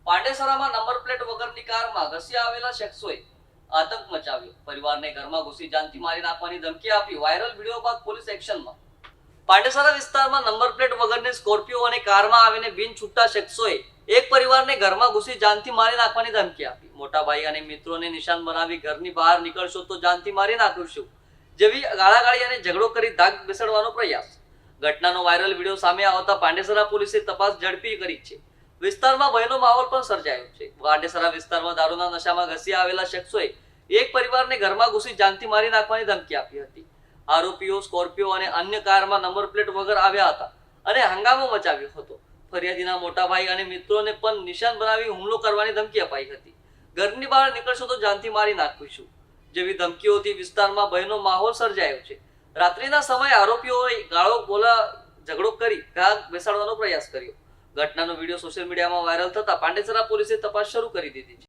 પાંડેસરામાં number plate વગરની કારમાં ઘસી આવેલા શખ્સોએ આતંક મચાવ્યો. પરિવારને ઘરમાં ઘૂસી જાનથી મારી નાખવાની ધમકી આપી. વાયરલ વિડીયો બાદ પોલીસ એક્શનમાં. પાંડેસરા વિસ્તારમાં નંબર પ્લેટ વગરની સ્કોર્પિયો અને કારમાં આવીને બિનછૂટા શખ્સોએ એક પરિવારને ઘરમાં ઘૂસી જાનથી મારી નાખવાની ધમકી આપી. મોટા ભાઈ અને મિત્રોને નિશાન બનાવી ઘરની બહાર નીકળશો તો જાનથી મારી નાખીશું જેવી ગાળાગાળી અને ઝઘડો કરી ધાક બેસાડવાનો પ્રયાસ. ઘટનાનો વાયરલ વિડીયો સામે આવતા પાંડેસરા પોલીસે તપાસ ઝડપી કરી છે. વિસ્તારમાં ભયનો માહોલ પણ સર્જાયો છે. પાંડેસરા વિસ્તારમાં દારૂના નશામાં ઘસી આવેલા શખ્સોએ એક પરિવારને ઘરમાં ઘૂસી જાનથી મારી નાખવાની ધમકી આપી હતી. આરોપીઓ સ્કોર્પિયો અને અન્ય કારમાં નંબર પ્લેટ વગર આવ્યા હતા અને હંગામો મચાવ્યો હતો. ફરિયાદીના મોટા ભાઈ અને મિત્રોને પણ નિશાન બનાવી હુમલો કરવાની ધમકી અપાઈ હતી. ઘરની બહાર નીકળશો તો જાનથી મારી નાખીશું જેવી ધમકીઓથી વિસ્તારમાં ભયનો માહોલ સર્જાયો છે. રાત્રિના સમયે આરોપીઓએ ગાળો બોલા ઝઘડો કરી ધાક બેસાડવાનો પ્રયાસ કર્યો. ઘટનાનો વિડીયો સોશિયલ મીડિયામાં વાયરલ થતા પાંડેસરા પોલીસે તપાસ શરૂ કરી દીધી છે.